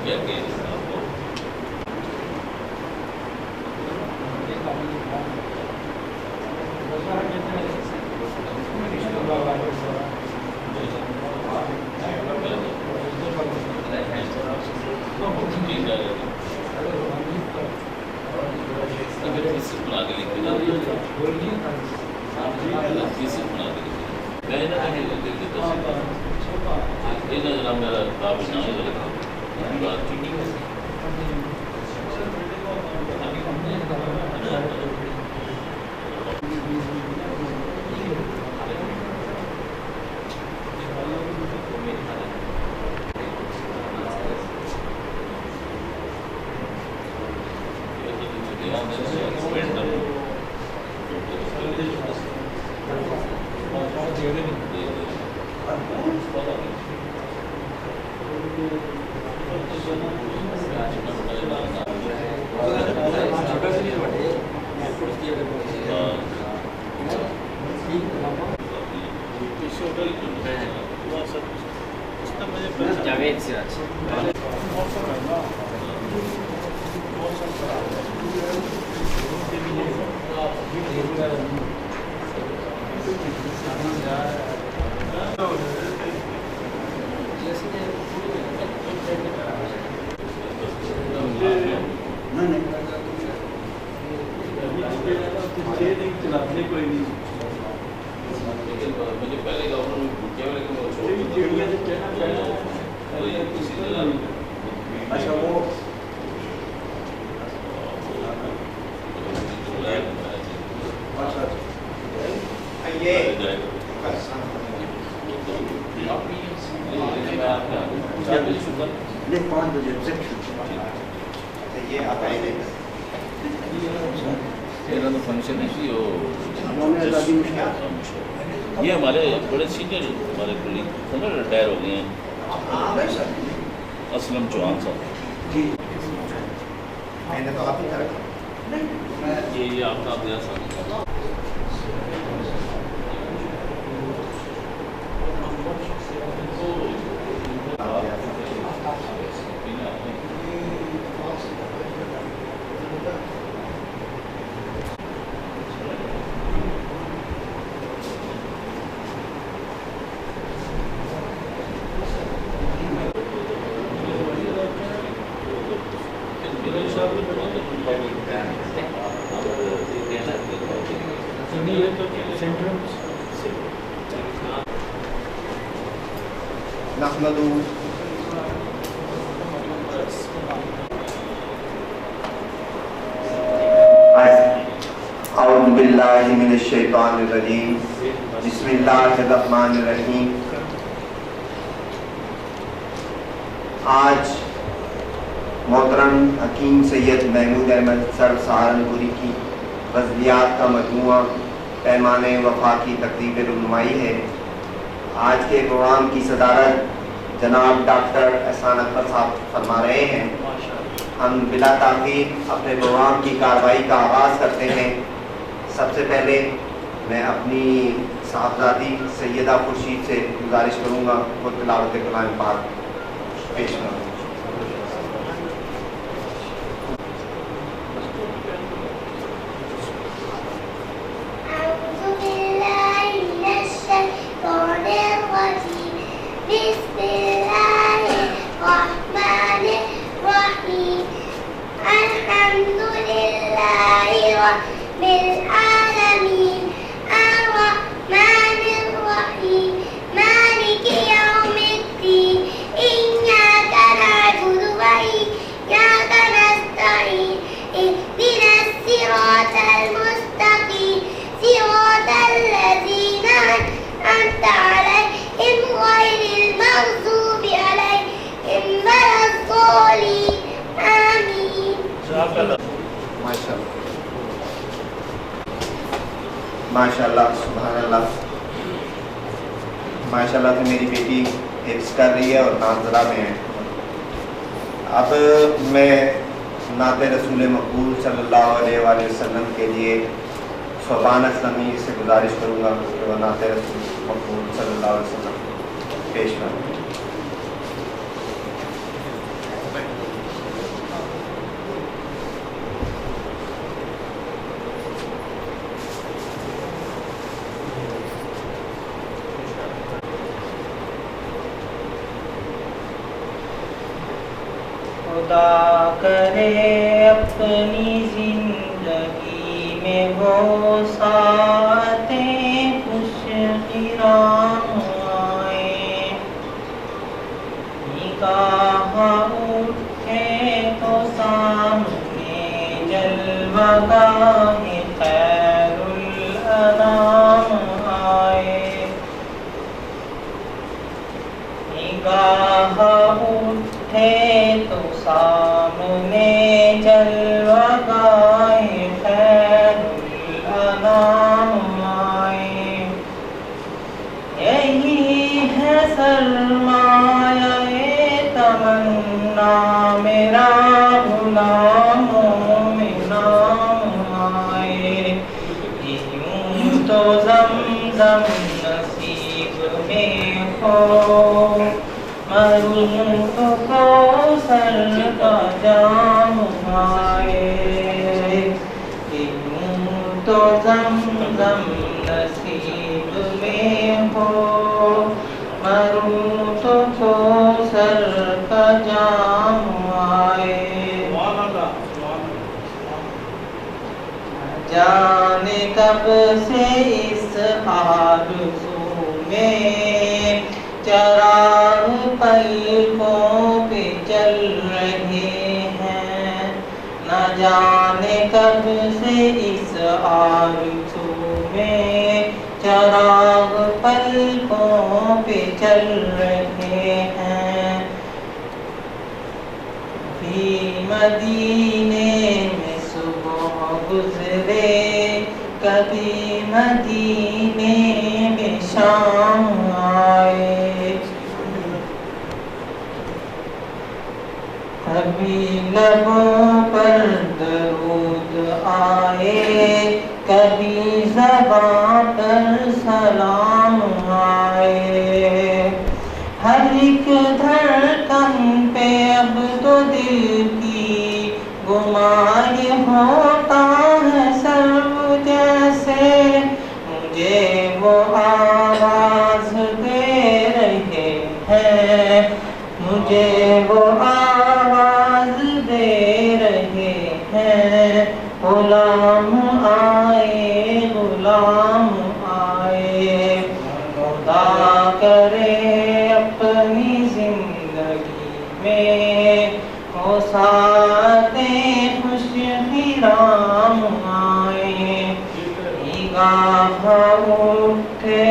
کیا کہ جاوید سراج مجھے پہلے اچھا وہ یہ 5 بجے یہ آپ آئیں گے فنکشن ہے یہ ہمارے بڑے سینئر ہمارے کولیگ ریٹائر ہو گئے ہیں اسلم چوہان صاحب جی میں نے تو آپ ہی کرا یہ آپ کا دیا صاحب نحمدہ اعوذ باللہ من الشیطان الرجیم بسم اللہ الرحمن الرحیم. آج محترم حکیم سید محمود احمد سر سہارنپوری کی غزلیات کا مجموعہ پیمانے وفا کی تقریب رونمائی ہے. آج کے پروگرام کی صدارت جناب ڈاکٹر احسان اکبر صاحب فرما رہے ہیں. ہم بلا تاخیر اپنے پروگرام کی کارروائی کا آغاز کرتے ہیں. سب سے پہلے میں اپنی صاحبزادی سیدہ خورشید سے گزارش کروں گا وہ تلاوت کلام پاک پیش کروں. بالعالمين الرحمن الرحيم مالك يوم الدين إياك نعبد وإياك نستعين اهدنا الصراط المستقيم صراط الذين أنعمت عليهم غير المغضوب عليهم ولا الضالين آمين. ماشاء اللہ سبحان اللہ. ماشاء اللہ تو میری بیٹی حفظ کر رہی ہے اور ناظرہ میں ہے. اب میں نعت رسول مقبول صلی اللہ علیہ وآلہ وسلم کے لیے صوبان اسلامی سے گزارش کروں گا کہ وہ نعت رسول مقبول صلی اللہ علیہ وسلم پیش کروں. خدا کرے اپنی زندگی میں وہ ساعتیں خوش خرام آئیں، نگاہ اٹھے تو سامنے جلوہ گاہ خیر الانام آئے، نگاہ اٹھے تو سامنے جلوہ گاہ خیر الانام آئے، یہی ہے سرمایہ تمنا میرا غلاموں میں نام آئے، یوں تو زمزم نصیب میں ہو مروں تو کوثر کا جام آئے، یوں تو زمزم نصیب میں ہو مروں تو کوثر کا جام آئے، جانے کب سے اس آرزو میں چراغ پلکوں پہ جل رہے ہیں، نہ جانے کب سے اس آرزو میں چراغ پلکوں پہ چل رہے ہیں، بھی مدینے میں صبح گزرے کبھی مدینے میں شام آئے، کبھی لبوں پر درود آئے کبھی زبان پر سلام آئے، ہر ایک دھڑکن پہ اب تو دل کی گمان ہوتا ہے سب جیسے مجھے وہ آواز دے رہے ہیں، مجھے وہ آواز دے رہے ہیں، غلام آئے غلام آئے، خدا کرے اپنی زندگی میں وہ ساعتیں خوش خرام آئیں، نگاہ اٹھے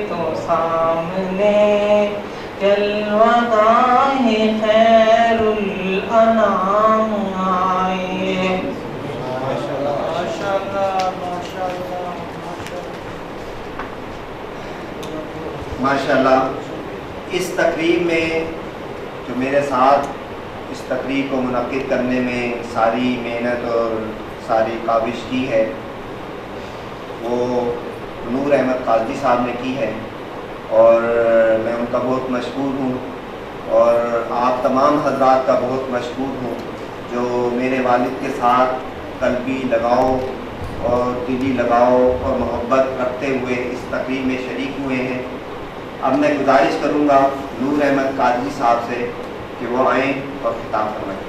تو سامنے جلوہ گاہ خیر الانام آئے۔ ماشاءاللہ اس تقریب میں جو میرے ساتھ اس تقریب کو منعقد کرنے میں ساری محنت اور ساری کاوش کی ہے وہ نور احمد قاضی صاحب نے کی ہے، اور میں ان کا بہت مشکور ہوں، اور آپ تمام حضرات کا بہت مشکور ہوں جو میرے والد کے ساتھ قلبی لگاؤ اور دلی لگاؤ اور محبت رکھتے ہوئے اس تقریب میں شریک ہوئے ہیں۔ اب میں گزارش کروں گا نور احمد قاضی صاحب سے کہ وہ آئیں اور خطاب فرمائیں۔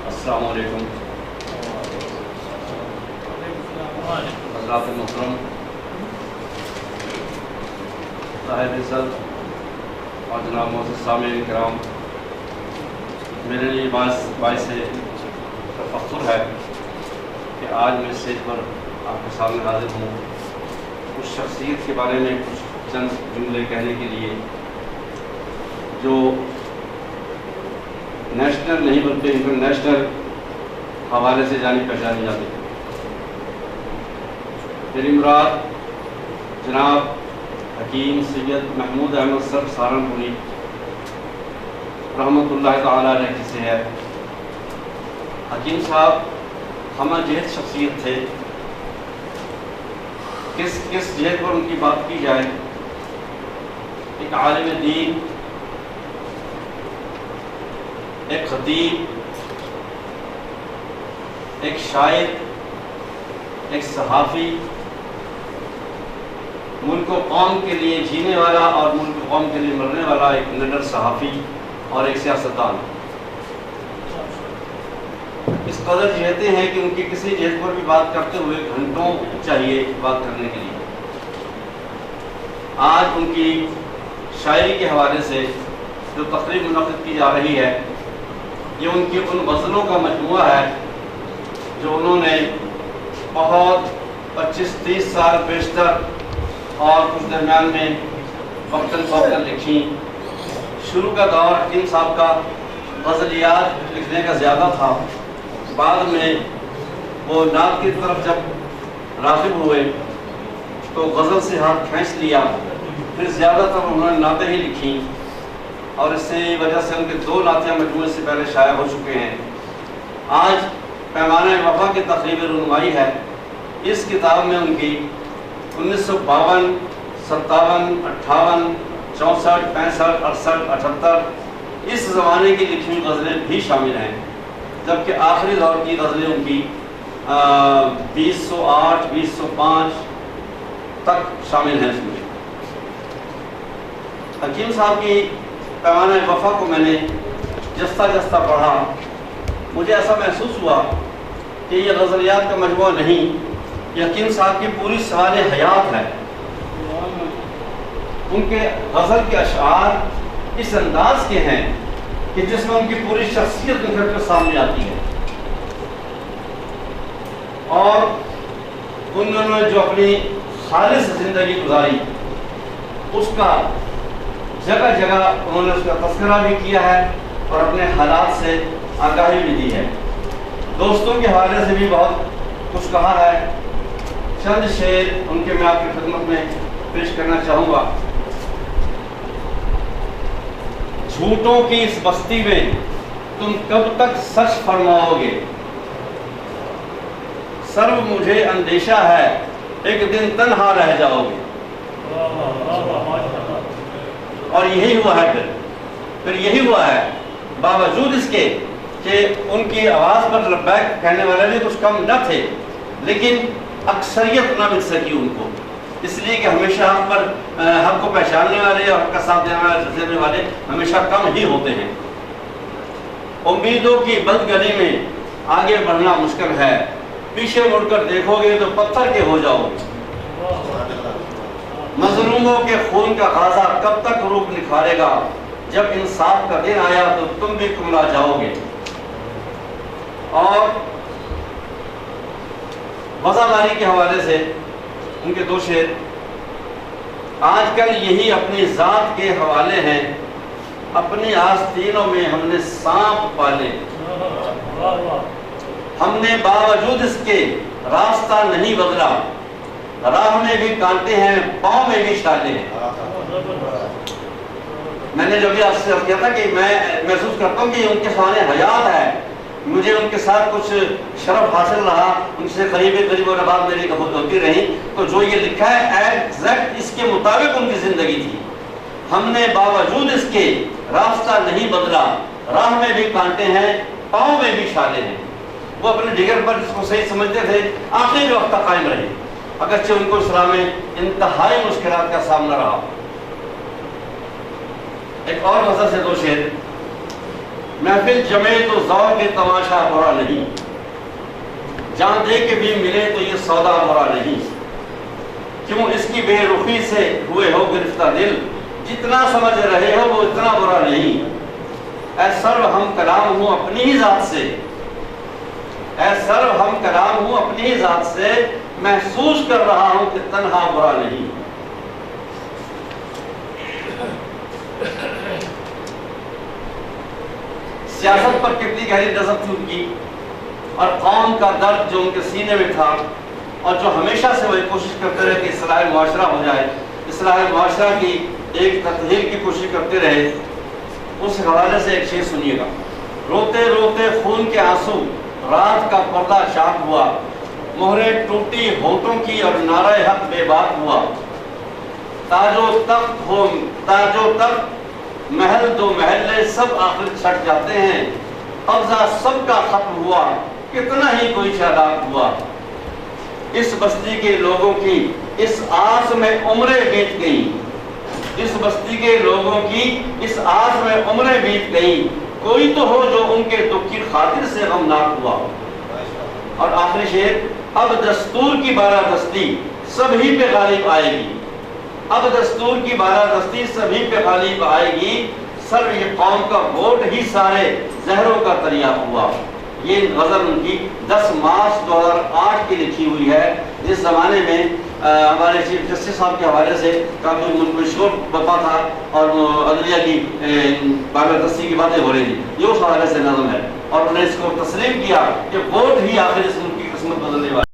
السلام علیکم حضرات محترم، صاحب عزت اور جناب معزز سامعین کرام، میرے لیے باعث تفخر ہے کہ آج میں اسٹیج پر آپ کے سامنے حاضر ہوں اس شخصیت کے بارے میں کچھ چند جملے کہنے کے لیے جو نیشنل نہیں بلکہ انٹرنیشنل حوالے سے جانی پہچانی جاتی ہے۔ میری مراد جناب حکیم سید محمود احمد سر سہارنپوری رحمۃ اللہ تعالیٰ علیہ سے ہے۔ حکیم صاحب ہمہ جہت شخصیت تھے، کس جہت پر ان کی بات کی جائے، ایک عالم دین، ایک خطیب، ایک شاعر، ایک صحافی، ملک و قوم کے لیے جینے والا اور ملک و قوم کے لیے مرنے والا ایک نڈر صحافی اور ایک سیاستدان. اس قدر چاہتے ہیں کہ ان کی کسی جہت پر بھی بات کرتے ہوئے گھنٹوں چاہیے بات کرنے کے لیے. آج ان کی شاعری کے حوالے سے جو تقریب منعقد کی جا رہی ہے، یہ ان کی ان غزلوں کا مجموعہ ہے جو انہوں نے بہت 25-30 سال بیشتر اور کچھ درمیان میں وقتاً فوقتاً لکھی. شروع کا دور حکیم صاحب کا غزلیات لکھنے کا زیادہ تھا. بعد میں وہ نعت کی طرف جب راغب ہوئے تو غزل سے ہاتھ کھینچ لیا. پھر زیادہ تر انہوں نے نعتیں ہی لکھی اور اس سے وجہ سے ان کے 2 نعتیں مجموعے سے پہلے شائع ہو چکے ہیں. آج پیمانہ وفا کی تقریب رونمائی ہے. اس کتاب میں ان کی 1952, 57, 58, 64, 65, 68, 78 اس زمانے کی لکھی ہوئی غزلیں بھی شامل ہیں، جبکہ آخری دور کی غزلیں ان کی 2008, 2005 تک شامل ہیں. اس میں حکیم صاحب کی پیمانہ وفا کو میں نے جستا جستا پڑھا. مجھے ایسا محسوس ہوا کہ یہ غزلیات کا مجموعہ نہیں، یہ حکیم صاحب کی پوری سوال حیات ہے. ان کے غزل کے اشعار اس انداز کے ہیں کہ جس میں ان کی پوری شخصیت نکھر کر سامنے آتی ہے. اور انہوں نے جو اپنی خالص زندگی گزاری اس کا جگہ جگہ انہوں نے اس کا تذکرہ بھی کیا ہے اور اپنے حالات سے آگاہی بھی دی ہے. دوستوں کے حوالے سے بھی بہت کچھ کہا ہے. چند شعر ان کے میں آپ کی خدمت میں پیش کرنا چاہوں گا. جھوٹوں کی اس بستی میں تم کب تک سچ فرماؤ گے؟ سرو مجھے اندیشہ ہے ایک دن تنہا رہ جاؤ گے. اور یہی ہوا ہے. پھر یہی ہوا ہے. باوجود اس کے کہ ان کی آواز پر لبیک کہنے والے بھی کچھ کم نہ تھے، لیکن اکثریت نہ مل سکی ان کو، اس لیے کہ ہمیشہ حق کو پہچاننے والے اور حق کا ساتھ دینے والے ہمیشہ کم ہی ہوتے ہیں. امیدوں کی بد گلی میں آگے بڑھنا مشکل ہے، پیچھے مڑ کر دیکھو گے تو پتھر کے ہو جاؤ گے. مظلوموں کے خون کا غازہ کب تک روپ نکھارے گا؟ جب انصاف کا دن آیا تو تم بھی کملا جاؤ گے. اور وفاداری کے حوالے سے ان کے 2 شعر. آج کل یہی اپنی ذات کے حوالے ہیں، اپنی آستینوں میں ہم نے سانپ پالے. ہم نے باوجود اس کے راستہ نہیں بدلا، راہ میں بھی کانٹے ہیں پاؤں میں بھی چھالے ہیں. میں نے جو بھی آپ سے کیا تھا کہ میں محسوس کرتا ہوں کہ ان کے سامنے حیات ہے. مجھے ان کے ساتھ کچھ شرف حاصل رہا، ان سے قریب اور بات میری ہوتی رہی. تو جو یہ لکھا ہے ایگزیکٹ اس کے مطابق ان کی زندگی تھی. ہم نے باوجود اس کے راستہ نہیں بدلا، راہ میں بھی کانٹے ہیں پاؤں میں بھی چھالے ہیں. وہ اپنے جگر پر جس کو صحیح سمجھتے تھے آخری وقت تک قائم رہے، اگرچہ ان کو اسلام میں انتہائی مشکلات کا سامنا رہا. ایک اور غزل سے 2 شعر. محفل جمے تو ذوق کے تماشا برا نہیں، جان دے کے بھی ملے تو یہ سودا برا نہیں. کیوں اس کی بے رخی سے ہوئے ہو گرفتہ دل، جتنا سمجھ رہے ہو وہ اتنا برا نہیں. اے سرو ہم کلام ہوں اپنی ہی ذات سے، اے سرو ہم کلام ہوں اپنی ہی ذات سے، محسوس کر رہا ہوں کہ تنہا برا نہیں. سیاست پر کتنی گہری نظر تھی ان کی، اور قوم کا درد جو ان کے سینے میں تھا، اور جو ہمیشہ سے وہ کوشش کرتے رہے کہ اصلاح معاشرہ ہو جائے، اصلاح معاشرہ کی ایک تطہیر کی کوشش کرتے رہے. اس حوالے سے ایک شعر سنیے گا. روتے روتے خون کے آنسو رات کا پردہ چاک ہوا، مہریں ٹوٹی ہونٹوں کی اور نعرہ حق بے بات ہوا. تاج و تخت محل 2 محلے سب آخر چھٹ جاتے ہیں، قبضہ سب کا ختم ہوا، کتنا ہی کوئی چالاک ہوا. اس بستی کے لوگوں کی اس آس میں عمریں بیت گئیں، اس بستی کے لوگوں کی اس آس میں عمریں بیت گئیں، کوئی تو ہو جو ان کے دکھ کی خاطر سے غمناک ہوا۔ اور آخری شعر، اب دستور کی بالادستی سبھی پہ غالب آئے گی، اب دستور کی بالادستی سبھی پہ غالب آئے گی، سر یہ قوم کا ووٹ ہی سارے زہروں کا دریافت ہوا۔ یہ غزل ان کی 10 مارچ 2008 کی لکھی ہوئی ہے، جس زمانے میں ہمارے چیف جسٹس صاحب کے حوالے سے کافی مشہور بپا تھا اور عدلیہ کی بالادستی کی باتیں ہو رہی تھی، یہ اس حوالے سے نظم ہے، اور انہوں نے اس کو تسلیم کیا کہ ووٹ ہی آخر اس ملک کی قسمت بدلنے والا